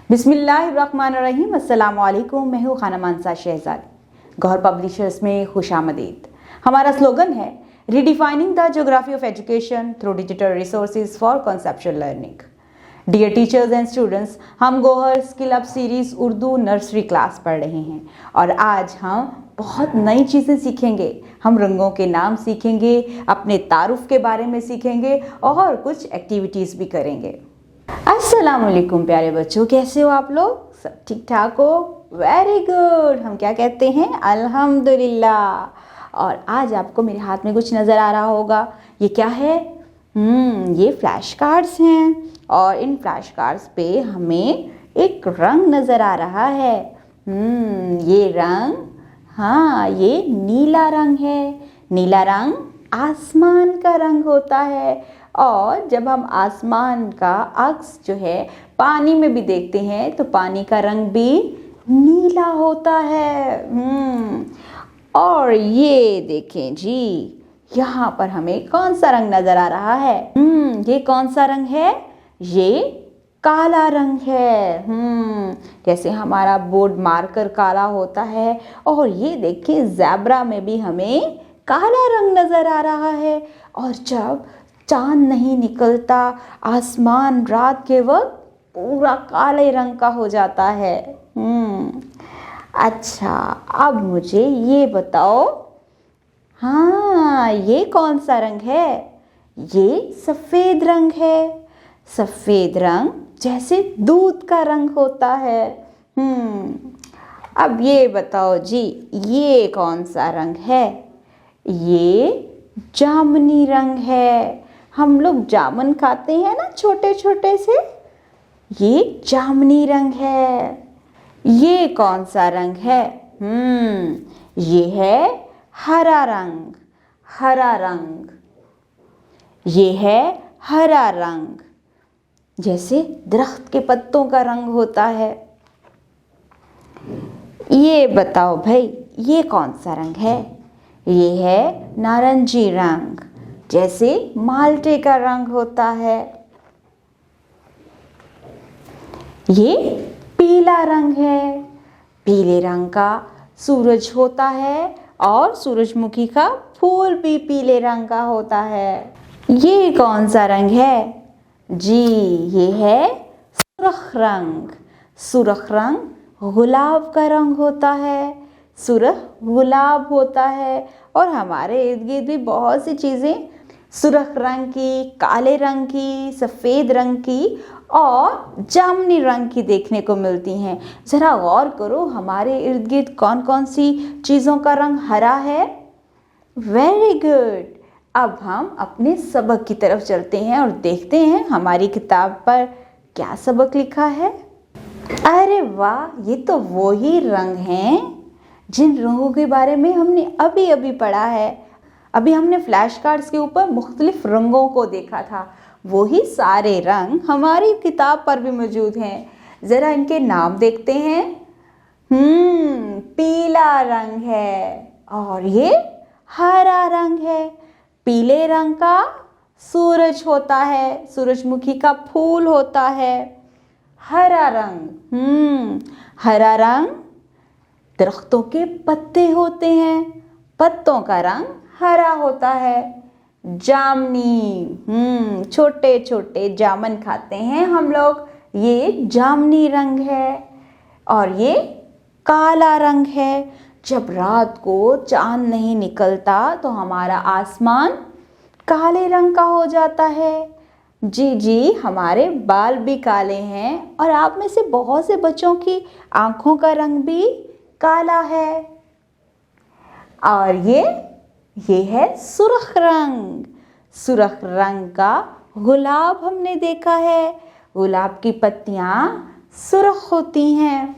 बिस्मिल्लाहिर्रहमानिर्रहीम। अस्सलाम वालेकुम। मैं हूँ खाना मानसा शहजादी। गौहर पब्लिशर्स में खुशामदीद। हमारा स्लोगन है redefining the geography of education through digital resources for conceptual learning. Dear teachers and students, हम Gauhar skill up series Urdu nursery class पढ़ रहे हैं और आज हम बहुत नई चीज़ें सीखेंगे। हम रंगों के नाम सीखेंगे, अपने तारुफ के बारे में सीखेंगे और कुछ एक्टिविटीज़ भी करेंगे। अस्सलाम वालेकुम प्यारे बच्चों, कैसे हो आप लोग? सब ठीक ठाक हो? Very good. हम क्या कहते हैं? अल्हम्दुलिल्लाह। और आज आपको मेरे हाथ में कुछ नज़र आ रहा होगा। ये क्या है? ये फ्लैश कार्ड्स हैं और इन फ्लैश कार्ड्स पे हमें एक रंग नज़र आ रहा है। ये रंग, हाँ, ये नीला रंग है। नीला रंग आसमान का रंग होता है और जब हम आसमान का अक्स जो है पानी में भी देखते हैं तो पानी का रंग भी नीला होता है। और ये देखें जी, यहाँ पर हमें कौन सा रंग नज़र आ रहा है? ये कौन सा रंग है? ये काला रंग है। जैसे हमारा बोर्ड मार्कर काला होता है और ये देखिए ज़ेब्रा में भी हमें काला रंग नज़र आ रहा है। और जब चांद नहीं निकलता, आसमान रात के वक्त पूरा काले रंग का हो जाता है। अच्छा, अब मुझे ये बताओ, हाँ, ये कौन सा रंग है? ये सफ़ेद रंग है। सफ़ेद रंग जैसे दूध का रंग होता है। अब ये बताओ जी, ये कौन सा रंग है? ये जामुनी रंग है। हम लोग जामुन खाते हैं ना, छोटे छोटे से। ये जामुनी रंग है। ये कौन सा रंग है? ये है हरा रंग। हरा रंग, ये है हरा रंग, जैसे दरख्त के पत्तों का रंग होता है। ये बताओ भाई, ये कौन सा रंग है? ये है नारंगी रंग, जैसे माल्टे का रंग होता है। ये पीला रंग है। पीले रंग का सूरज होता है और सूरजमुखी का फूल भी पीले रंग का होता है। ये कौन सा रंग है? जी, ये है सुर्ख रंग। सुर्ख रंग गुलाब का रंग होता है। सुर्ख गुलाब होता है और हमारे इर्द गिर्द भी बहुत सी चीज़ें सुर्ख रंग की, काले रंग की, सफ़ेद रंग की और जामुनी रंग की देखने को मिलती हैं। ज़रा गौर करो, हमारे इर्द गिर्द कौन कौन सी चीज़ों का रंग हरा है? Very good. अब हम अपने सबक की तरफ चलते हैं और देखते हैं हमारी किताब पर क्या सबक लिखा है। अरे वाह, ये तो वो ही रंग हैं जिन रंगों के बारे में हमने अभी अभी पढ़ा है। अभी हमने फ्लैश कार्ड्स के ऊपर मुख्तलिफ रंगों को देखा था। वही सारे रंग हमारी किताब पर भी मौजूद हैं। ज़रा इनके नाम देखते हैं। पीला रंग है और ये हरा रंग है। पीले रंग का सूरज होता है, सूरजमुखी का फूल होता है। हरा रंग, हरा रंग दरख्तों के पत्ते होते हैं, पत्तों का रंग हरा होता है। जामुनी, छोटे छोटे जामुन खाते हैं हम लोग, ये जामुनी रंग है। और ये काला रंग है। जब रात को चांद नहीं निकलता तो हमारा आसमान काले रंग का हो जाता है। जी, हमारे बाल भी काले हैं और आप में से बहुत से बच्चों की आँखों का रंग भी काला है। और ये है सुर्ख रंग। सुर्ख रंग का गुलाब हमने देखा है। गुलाब की पत्तियाँ सुर्ख होती हैं।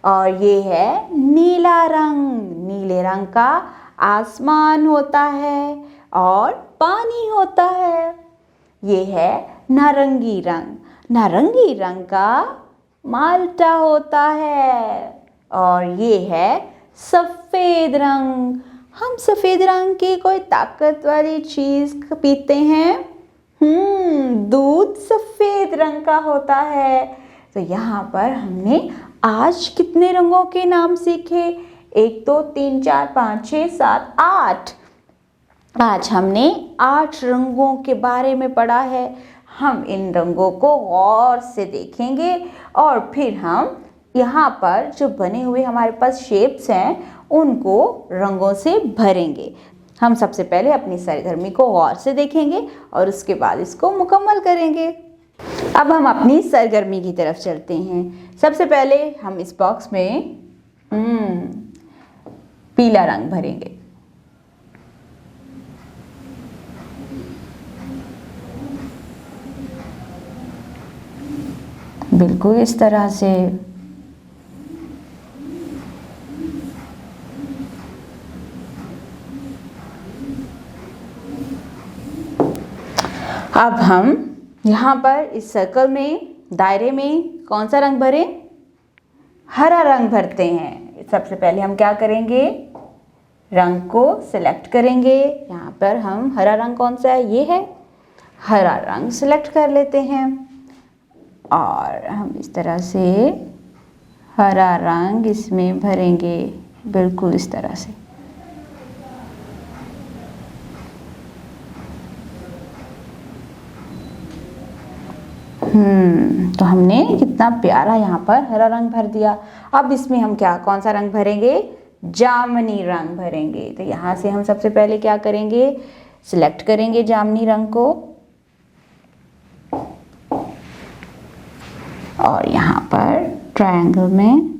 और ये है नीला रंग। नीले रंग का आसमान होता है और पानी होता है। ये है नारंगी रंग। नारंगी रंग का माल्टा होता है। और ये है सफ़ेद रंग। हम सफ़ेद रंग की कोई ताकत वाली चीज़ पीते हैं। दूध सफ़ेद रंग का होता है। तो यहाँ पर हमने आज कितने रंगों के नाम सीखे? 1 2 3 4 5 6 7 8। आज हमने 8 रंगों के बारे में पढ़ा है। हम इन रंगों को गौर से देखेंगे और फिर हम यहाँ पर जो बने हुए हमारे पास शेप्स हैं उनको रंगों से भरेंगे। हम सबसे पहले अपनी सरगर्मी को गौर से देखेंगे और उसके बाद इसको मुकम्मल करेंगे। अब हम अपनी सरगर्मी की तरफ चलते हैं। सबसे पहले हम इस बॉक्स में पीला रंग भरेंगे। बिल्कुल इस तरह से। अब हम यहाँ पर इस सर्कल में, दायरे में कौन सा रंग भरें? हरा रंग भरते हैं। सबसे पहले हम क्या करेंगे? रंग को सिलेक्ट करेंगे। यहाँ पर हम हरा रंग कौन सा है? ये है। हरा रंग सिलेक्ट कर लेते हैं और हम इस तरह से हरा रंग इसमें भरेंगे, बिल्कुल इस तरह से। तो हमने कितना प्यारा यहाँ पर हरा रंग भर दिया। अब इसमें हम कौन सा रंग भरेंगे? जामुनी रंग भरेंगे। तो यहाँ से हम सबसे पहले क्या करेंगे? सिलेक्ट करेंगे जामुनी रंग को और यहाँ पर ट्रायंगल में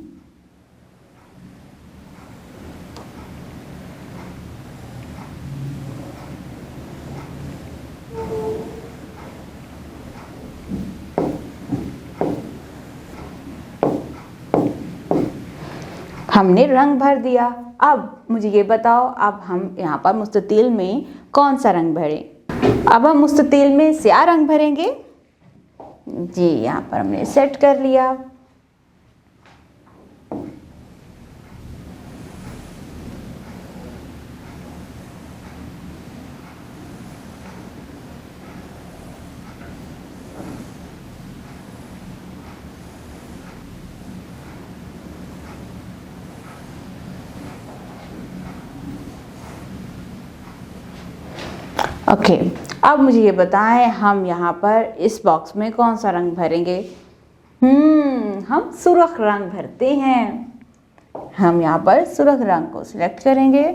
हमने रंग भर दिया। अब मुझे ये बताओ, अब हम यहाँ पर मुस्ततील में कौन सा रंग भरें? अब हम मुस्ततील में स्याह रंग भरेंगे। जी, यहाँ पर हमने सेट कर लिया। ओके, अब मुझे ये बताएं, हम यहाँ पर इस बॉक्स में कौन सा रंग भरेंगे? हम सुर्ख रंग भरते हैं। हम यहाँ पर सुर्ख रंग को सिलेक्ट करेंगे।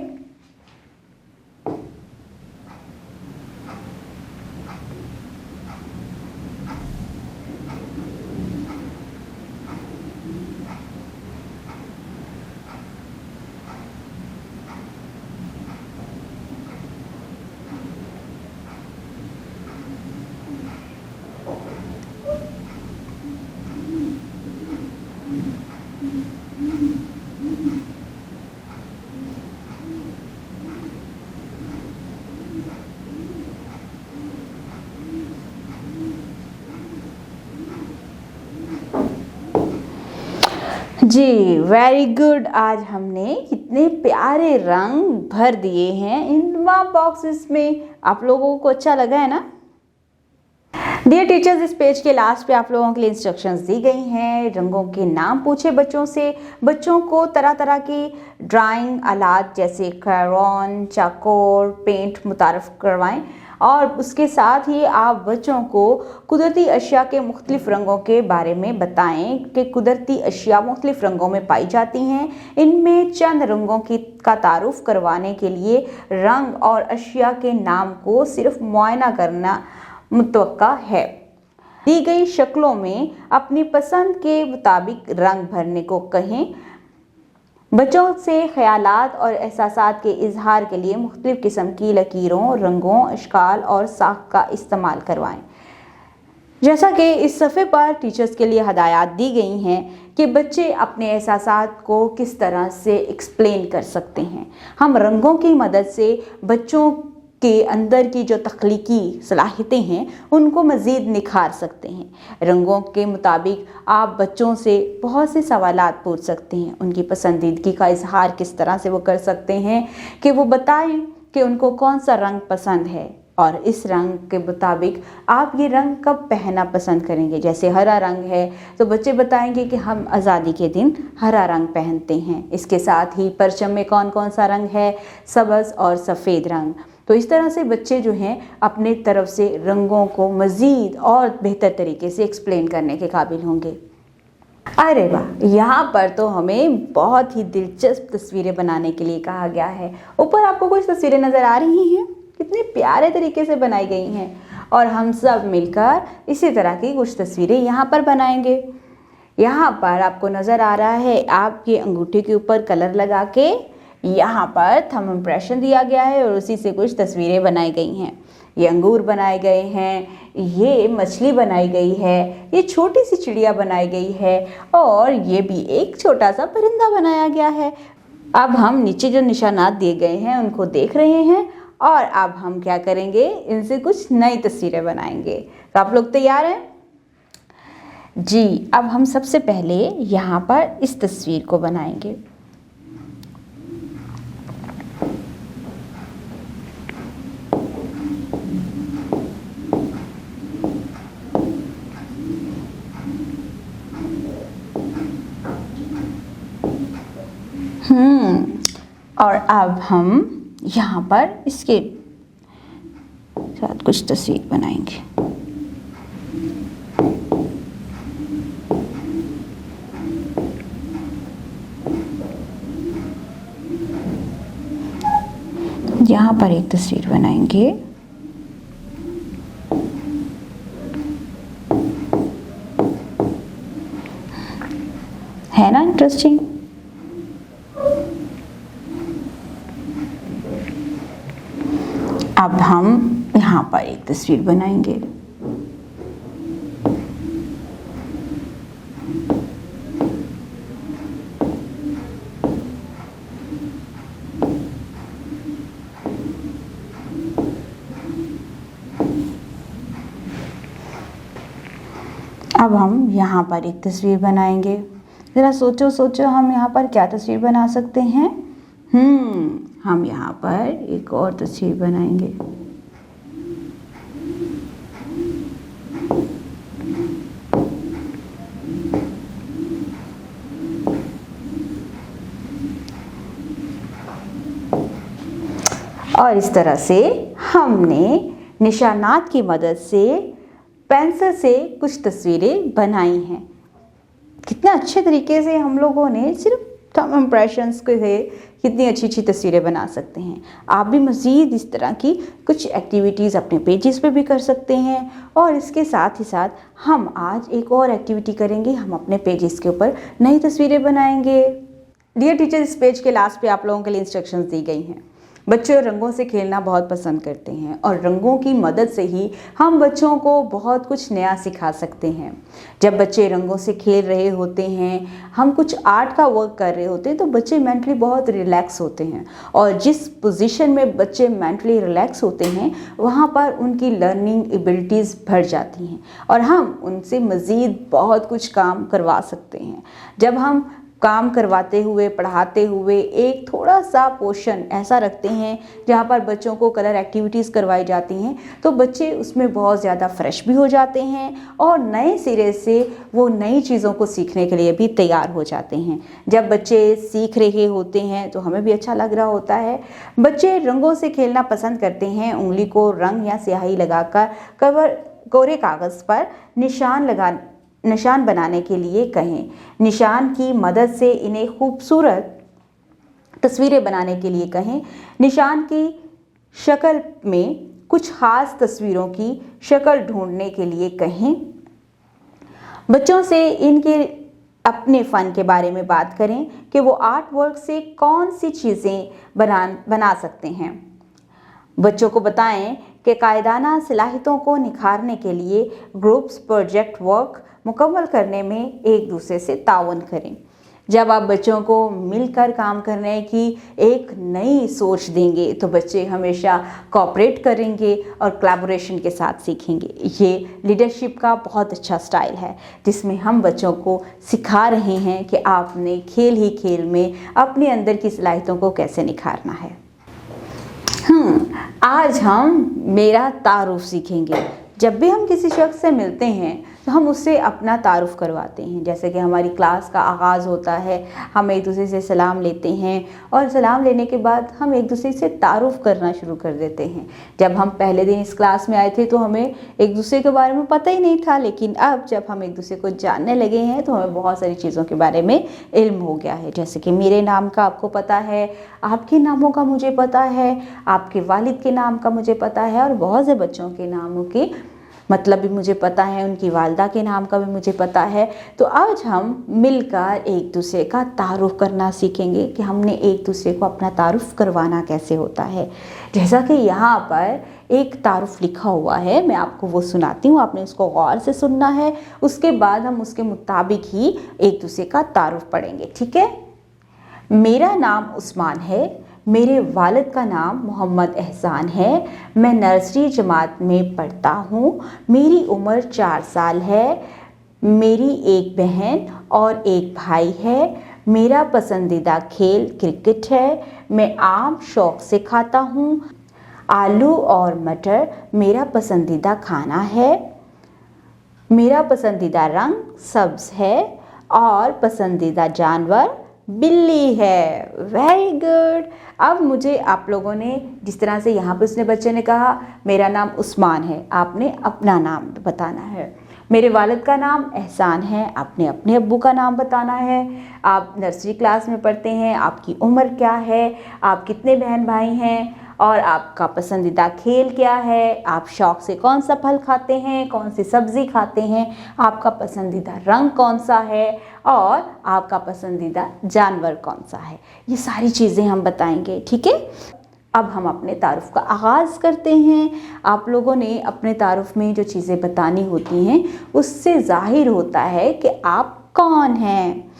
जी, वेरी गुड। आज हमने कितने प्यारे रंग भर दिए हैं इन बॉक्सेस में। आप लोगों को अच्छा लगा है ना? डियर टीचर्स, इस पेज के लास्ट पे आप लोगों के लिए इंस्ट्रक्शंस दी गई हैं। रंगों के नाम पूछे बच्चों से। बच्चों को तरह तरह की ड्राइंग आलात जैसे क्रेयॉन, चारकोल, पेंट मुतारफ़ करवाएं और उसके साथ ही आप बच्चों को कुदरती अशिया के मुख्तलिफ रंगों के बारे में बताएं कि कुदरती अशिया मुख्तलिफ रंगों में पाई जाती हैं। इनमें चंद रंगों का तारुफ करवाने के लिए रंग और अशिया के नाम को सिर्फ मुआयना करना मुतवक्का है। दी गई शक्लों में अपनी पसंद के मुताबिक रंग भरने को कहें। बच्चों से ख्यालात और एहसासात के इजहार के लिए मुख्तलिफ किस्म की लकीरों, रंगों, अशकाल और साख का इस्तेमाल करवाएं। जैसा कि इस सफ़े पर टीचर्स के लिए हदायत दी गई हैं कि बच्चे अपने एहसासात को किस तरह से एक्सप्लेन कर सकते हैं। हम रंगों की मदद से बच्चों के अंदर की जो तख्लीकी सलाहियतें हैं उनको मज़ीद निखार सकते हैं। रंगों के मुताबिक आप बच्चों से बहुत से सवालात पूछ सकते हैं। उनकी पसंदीदगी का इजहार किस तरह से वो कर सकते हैं कि वो बताएं कि उनको कौन सा रंग पसंद है और इस रंग के मुताबिक आप ये रंग कब पहनना पसंद करेंगे। जैसे हरा रंग है तो बच्चे बताएंगे कि हम आज़ादी के दिन हरा रंग पहनते हैं। इसके साथ ही परचम में कौन कौन सा रंग है, सब्ज़ और सफ़ेद रंग। तो इस तरह से बच्चे जो हैं अपने तरफ से रंगों को मज़ीद और बेहतर तरीके से एक्सप्लेन करने के काबिल होंगे। अरे वाह, यहाँ पर तो हमें बहुत ही दिलचस्प तस्वीरें बनाने के लिए कहा गया है। ऊपर आपको कुछ तस्वीरें नज़र आ रही हैं, कितने प्यारे तरीके से बनाई गई हैं और हम सब मिलकर इसी तरह की कुछ तस्वीरें यहाँ पर बनाएंगे। यहाँ पर आपको नज़र आ रहा है आपके अंगूठे के ऊपर कलर लगा के यहाँ पर थंब इम्प्रेशन दिया गया है और उसी से कुछ तस्वीरें बनाई गई हैं। ये अंगूर बनाए गए हैं, ये मछली बनाई गई है, ये छोटी सी चिड़िया बनाई गई है और ये भी एक छोटा सा परिंदा बनाया गया है। अब हम नीचे जो निशानात दिए गए हैं उनको देख रहे हैं और अब हम क्या करेंगे, इनसे कुछ नई तस्वीरें बनाएंगे। तो आप लोग तैयार हैं जी। अब हम सबसे पहले यहाँ पर इस तस्वीर को बनाएंगे। और अब हम यहाँ पर इसके साथ कुछ तस्वीर बनाएंगे। यहाँ पर एक तस्वीर बनाएंगे। है ना इंटरेस्टिंग। अब हम यहाँ पर एक तस्वीर बनाएंगे। अब हम यहाँ पर एक तस्वीर बनाएंगे। ज़रा सोचो सोचो, हम यहाँ पर क्या तस्वीर बना सकते हैं। हम यहाँ पर एक और तस्वीर बनाएंगे। और इस तरह से हमने निशानात की मदद से पेंसिल से कुछ तस्वीरें बनाई हैं। कितने अच्छे तरीके से हम लोगों ने सिर्फ थंब इम्प्रेशंस के से कितनी अच्छी अच्छी तस्वीरें बना सकते हैं। आप भी मज़ीद इस तरह की कुछ एक्टिविटीज़ अपने पेजेस पे भी कर सकते हैं। और इसके साथ ही साथ हम आज एक और एक्टिविटी करेंगे। हम अपने पेजेस के ऊपर नई तस्वीरें बनाएंगे। डियर टीचर, इस पेज के लास्ट पे आप लोगों के लिए इंस्ट्रक्शंस दी गई हैं। बच्चे रंगों से खेलना बहुत पसंद करते हैं और रंगों की मदद से ही हम बच्चों को बहुत कुछ नया सिखा सकते हैं। जब बच्चे रंगों से खेल रहे होते हैं, हम कुछ आर्ट का वर्क कर रहे होते हैं, तो बच्चे मेंटली बहुत रिलैक्स होते हैं और जिस पोजीशन में बच्चे मेंटली रिलैक्स होते हैं वहाँ पर उनकी लर्निंग एबिलिटीज़ बढ़ जाती हैं और हम उनसे मज़ीद बहुत कुछ काम करवा सकते हैं। जब हम काम करवाते हुए, पढ़ाते हुए एक थोड़ा सा पोर्शन ऐसा रखते हैं जहाँ पर बच्चों को कलर एक्टिविटीज़ करवाई जाती हैं, तो बच्चे उसमें बहुत ज़्यादा फ्रेश भी हो जाते हैं और नए सिरे से वो नई चीज़ों को सीखने के लिए भी तैयार हो जाते हैं। जब बच्चे सीख रहे होते हैं तो हमें भी अच्छा लग रहा होता है। बच्चे रंगों से खेलना पसंद करते हैं। उंगली को रंग या स्याही लगाकर कोरे कागज़ पर निशान बनाने के लिए कहें। निशान की मदद से इन्हें खूबसूरत तस्वीरें बनाने के लिए कहें। निशान की शक्ल में कुछ खास तस्वीरों की शक्ल ढूंढने के लिए कहें। बच्चों से इनके अपने फ़न के बारे में बात करें कि वो आर्ट वर्क से कौन सी चीज़ें बना सकते हैं। बच्चों को बताएं कि कायदाना सलाहियतों को निखारने के लिए ग्रुप्स प्रोजेक्ट वर्क मुकम्मल करने में एक दूसरे से ताउन करें। जब आप बच्चों को मिलकर काम करने की एक नई सोच देंगे तो बच्चे हमेशा कोऑपरेट करेंगे और कोलैबोरेशन के साथ सीखेंगे। ये लीडरशिप का बहुत अच्छा स्टाइल है जिसमें हम बच्चों को सिखा रहे हैं कि आपने खेल ही खेल में अपने अंदर की सलाहियतों को कैसे निखारना है। आज हम मेरा तारुफ सीखेंगे। जब भी हम किसी शख्स से मिलते हैं तो हम उससे अपना तारुफ करवाते हैं। जैसे कि हमारी क्लास का आगाज़ होता है, हम एक दूसरे से सलाम लेते हैं और सलाम लेने के बाद हम एक दूसरे से तारुफ करना शुरू कर देते हैं। जब हम पहले दिन इस क्लास में आए थे तो हमें एक दूसरे के बारे में पता ही नहीं था, लेकिन अब जब हम एक दूसरे को जानने लगे हैं तो हमें बहुत सारी चीज़ों के बारे में इल्म हो गया है। जैसे कि मेरे नाम का आपको पता है, आपके नामों का मुझे पता है, आपके वालिद के नाम का मुझे पता है और बहुत से बच्चों के नामों के मतलब भी मुझे पता है, उनकी वालदा के नाम का भी मुझे पता है। तो आज हम मिलकर एक दूसरे का तारुफ करना सीखेंगे कि हमने एक दूसरे को अपना तारुफ करवाना कैसे होता है। जैसा कि यहाँ पर एक तारुफ लिखा हुआ है, मैं आपको वो सुनाती हूँ, आपने उसको गौर से सुनना है। उसके बाद हम उसके मुताबिक ही एक दूसरे का तारुफ पढ़ेंगे, ठीक है। मेरा नाम उस्मान है, मेरे वालिद का नाम मोहम्मद एहसान है, मैं नर्सरी जमात में पढ़ता हूँ, मेरी उम्र 4 साल है, मेरी एक बहन और एक भाई है, मेरा पसंदीदा खेल क्रिकेट है, मैं आम शौक़ से खाता हूँ, आलू और मटर मेरा पसंदीदा खाना है, मेरा पसंदीदा रंग सब्ज़ है और पसंदीदा जानवर बिल्ली है। Very good. अब मुझे आप लोगों ने जिस तरह से यहाँ पे उसने बच्चे ने कहा मेरा नाम उस्मान है, आपने अपना नाम बताना है। मेरे वालिद का नाम एहसान है, आपने अपने अब्बू का नाम बताना है। आप नर्सरी क्लास में पढ़ते हैं, आपकी उम्र क्या है, आप कितने बहन भाई हैं और आपका पसंदीदा खेल क्या है, आप शौक़ से कौन सा फल खाते हैं, कौन सी सब्ज़ी खाते हैं, आपका पसंदीदा रंग कौन सा है और आपका पसंदीदा जानवर कौन सा है। ये सारी चीज़ें हम बताएंगे, ठीक है। अब हम अपने तारुफ का आगाज़ करते हैं। आप लोगों ने अपने तारुफ में जो चीज़ें बतानी होती हैं उससे ज़ाहिर होता है कि आप कौन हैं।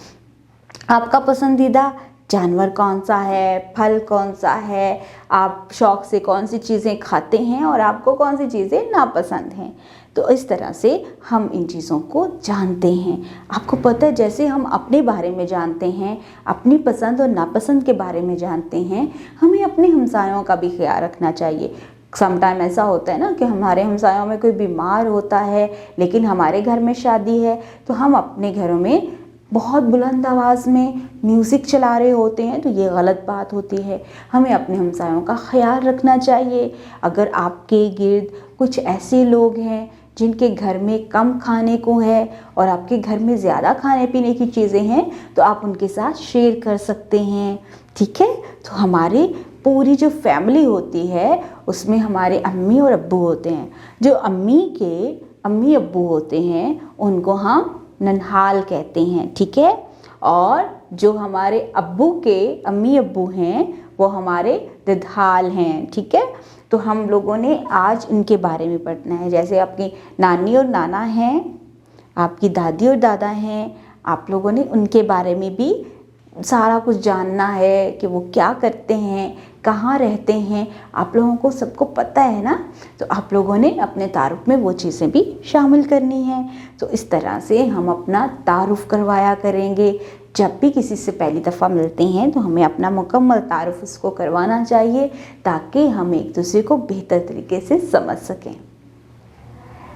आपका पसंदीदा जानवर कौन सा है, फल कौन सा है, आप शौक़ से कौन सी चीज़ें खाते हैं और आपको कौन सी चीज़ें नापसंद हैं। तो इस तरह से हम इन चीज़ों को जानते हैं। आपको पता है जैसे हम अपने बारे में जानते हैं, अपनी पसंद और नापसंद के बारे में जानते हैं, हमें अपने हमसायों का भी ख्याल रखना चाहिए। समटाइम ऐसा होता है ना कि हमारे हमसायों में कोई बीमार होता है लेकिन हमारे घर में शादी है, तो हम अपने घरों में बहुत बुलंद आवाज़ में म्यूज़िक चला रहे होते हैं, तो ये गलत बात होती है। हमें अपने हमसायों का ख्याल रखना चाहिए। अगर आपके गिर्द कुछ ऐसे लोग हैं जिनके घर में कम खाने को है और आपके घर में ज़्यादा खाने पीने की चीज़ें हैं, तो आप उनके साथ शेयर कर सकते हैं, ठीक है। तो हमारी पूरी जो फैमिली होती है उसमें हमारे अम्मी और अब्बू होते हैं। जो अम्मी अब्बू होते हैं उनको हम ननहाल कहते हैं, ठीक है। और जो हमारे अब्बू के अम्मी अब्बू हैं वो हमारे ददहाल हैं, ठीक है। तो हम लोगों ने आज इनके बारे में पढ़ना है। जैसे आपकी नानी और नाना हैं, आपकी दादी और दादा हैं, आप लोगों ने उनके बारे में भी सारा कुछ जानना है कि वो क्या करते हैं, कहाँ रहते हैं, आप लोगों को सबको पता है ना। तो आप लोगों ने अपने तारुफ में वो चीज़ें भी शामिल करनी हैं। तो इस तरह से हम अपना तारुफ करवाया करेंगे। जब भी किसी से पहली दफ़ा मिलते हैं तो हमें अपना मुकम्मल तारुफ उसको करवाना चाहिए ताकि हम एक दूसरे को बेहतर तरीके से समझ सकें।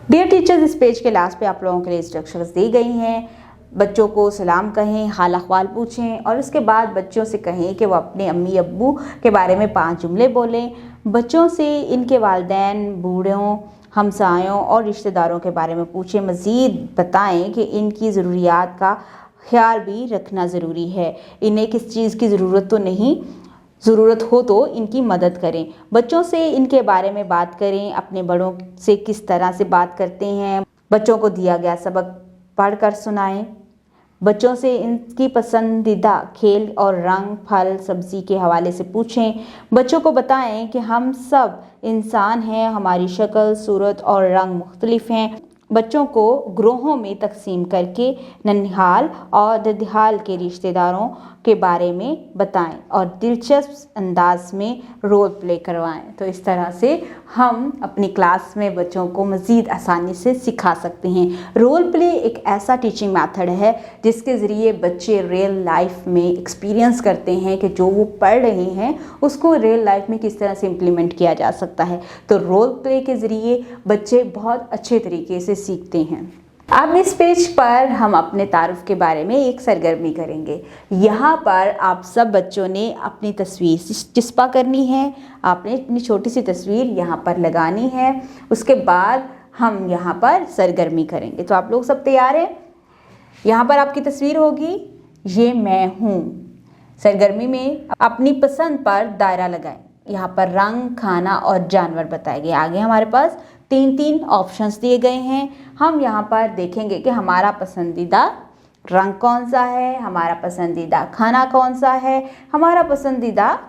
डियर टीचर्स, इस पेज के लास्ट पे आप लोगों के लिए इंस्ट्रक्शंस दी गई हैं। बच्चों को सलाम कहें, हाल अहवाल पूछें और उसके बाद बच्चों से कहें कि वो अपने अम्मी अब्बू के बारे में 5 जुमले बोलें। बच्चों से इनके वालिदैन, बूढ़ों, हमसायों और रिश्तेदारों के बारे में पूछें। मज़ीद बताएं कि इनकी ज़रूरियात का ख्याल भी रखना ज़रूरी है। इन्हें किस चीज़ की ज़रूरत हो तो इनकी मदद करें। बच्चों से इनके बारे में बात करें, अपने बड़ों से किस तरह से बात करते हैं। बच्चों को दिया गया सबक पढ़कर सुनाएं। बच्चों से इनकी पसंदीदा खेल और रंग, फल, सब्ज़ी के हवाले से पूछें। बच्चों को बताएं कि हम सब इंसान हैं, हमारी शक्ल, सूरत और रंग मुख्तलिफ हैं बच्चों को ग्रोहों में तकसीम करके ननिहाल और ददिहाल के रिश्तेदारों के बारे में बताएं और दिलचस्प अंदाज में रोल प्ले करवाएं। तो इस तरह से हम अपनी क्लास में बच्चों को मज़ीद आसानी से सिखा सकते हैं। रोल प्ले एक ऐसा टीचिंग मेथड है जिसके ज़रिए बच्चे रियल लाइफ में एक्सपीरियंस करते हैं कि जो वो पढ़ रहे हैं उसको रियल लाइफ में किस तरह से इम्प्लीमेंट किया जा सकता है। तो रोल प्ले के ज़रिए बच्चे बहुत अच्छे तरीके से सीखते हैं। अब इस पेज पर हम अपने तारुफ के बारे में एक सरगर्मी करेंगे। यहाँ पर आप सब बच्चों ने अपनी तस्वीर चिस्पा करनी है। आपने अपनी छोटी सी तस्वीर यहाँ पर लगानी है। उसके बाद हम यहाँ पर सरगर्मी करेंगे। तो आप लोग सब तैयार हैं? यहाँ पर आपकी तस्वीर होगी, ये मैं हूँ। सरगर्मी में अपनी पसंद पर दायरा लगाएं। यहाँ पर रंग, खाना और जानवर बताए गए। आगे हमारे पास 3 ऑप्शंस दिए गए हैं। हम यहाँ पर देखेंगे कि हमारा पसंदीदा रंग कौन सा है, हमारा पसंदीदा खाना कौन सा है, हमारा पसंदीदा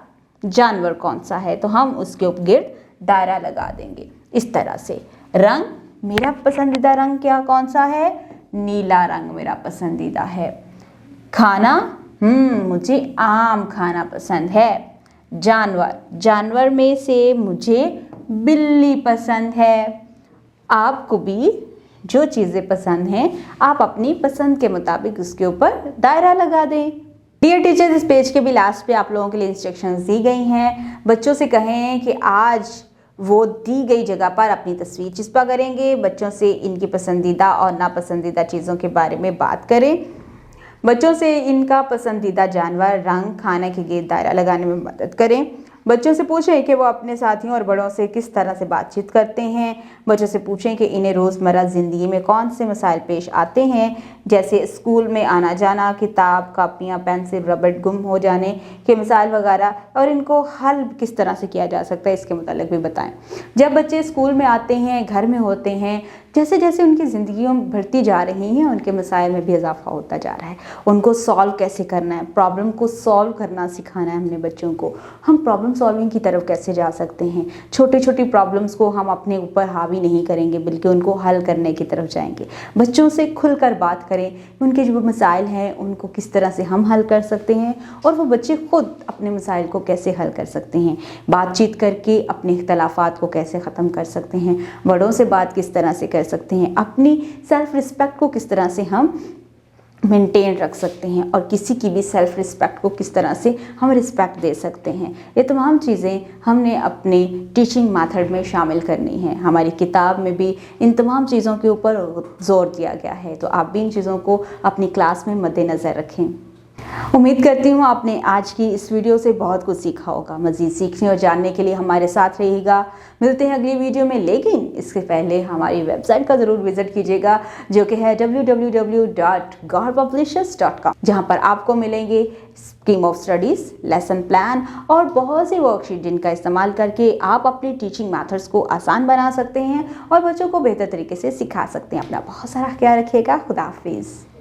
जानवर कौन सा है। तो हम उसके गिर्द दायरा लगा देंगे इस तरह से। रंग, मेरा पसंदीदा रंग क्या कौन सा है? नीला रंग मेरा पसंदीदा है। खाना, मुझे आम खाना पसंद है। जानवर, जानवर में से मुझे बिल्ली पसंद है। आपको भी जो चीज़ें पसंद हैं आप अपनी पसंद के मुताबिक उसके ऊपर दायरा लगा दें। डियर टीचर, इस पेज के भी लास्ट पे आप लोगों के लिए इंस्ट्रक्शंस दी गई हैं। बच्चों से कहें कि आज वो दी गई जगह पर अपनी तस्वीर चिस्पा करेंगे। बच्चों से इनकी पसंदीदा और नापसंदीदा चीज़ों के बारे में बात करें। बच्चों से इनका पसंदीदा जानवर, रंग, खाने के गिर्द दायरा लगाने में मदद करें। बच्चों से पूछें कि वो अपने साथियों और बड़ों से किस तरह से बातचीत करते हैं। बच्चों से पूछें कि इन्हें रोज़मर्रा ज़िंदगी में कौन से मसाइल पेश आते हैं, जैसे स्कूल में आना जाना, किताब, कापियाँ, पेंसिल, रबड़ गुम हो जाने के मसाइल वगैरह, और इनको हल किस तरह से किया जा सकता है इसके मुतालिक भी बताएं। जब बच्चे स्कूल में आते हैं, घर में होते हैं, जैसे जैसे उनकी ज़िंदगियों बढ़ती जा रही हैं उनके मसाइल में भी इजाफा होता जा रहा है। उनको सॉल्व कैसे करना है, प्रॉब्लम को सॉल्व करना सिखाना है हमने बच्चों को। हम प्रॉब्लम सॉल्विंग की तरफ कैसे जा सकते हैं। छोटी छोटी प्रॉब्लम्स को हम अपने ऊपर हावी नहीं करेंगे बल्कि उनको हल करने की तरफ जाएंगे। बच्चों से खुलकर बात करें, उनके जो मसाइल हैं उनको किस तरह से हम हल कर सकते हैं और वो बच्चे खुद अपने मसाइल को कैसे हल कर सकते हैं। बातचीत करके अपने इख्तलाफात को कैसे ख़त्म कर सकते हैं। बड़ों से बात किस तरह से कर सकते हैं। अपनी सेल्फ रिस्पेक्ट को किस तरह से हम मेंटेन रख सकते हैं और किसी की भी सेल्फ रिस्पेक्ट को किस तरह से हम रिस्पेक्ट दे सकते हैं। ये तमाम चीज़ें हमने अपने टीचिंग मेथड में शामिल करनी है। हमारी किताब में भी इन तमाम चीज़ों के ऊपर जोर दिया गया है। तो आप भी इन चीज़ों को अपनी क्लास में मद्देनज़र रखें। उम्मीद करती हूँ आपने आज की इस वीडियो से बहुत कुछ सीखा होगा। मज़ीद सीखने और जानने के लिए हमारे साथ रहिएगा। मिलते हैं अगली वीडियो में, लेकिन इसके पहले हमारी वेबसाइट का ज़रूर विज़िट कीजिएगा जो कि है www.gaurpublishers.com, जहाँ पर आपको मिलेंगे scheme of studies, lesson plan और बहुत सी वर्कशीट जिनका इस्तेमाल करके आप अपनी टीचिंग मेथड्स को आसान बना सकते हैं और बच्चों को बेहतर तरीके से सिखा सकते हैं। अपना बहुत सारा ख्याल रखिएगा। खुदा हाफिज़।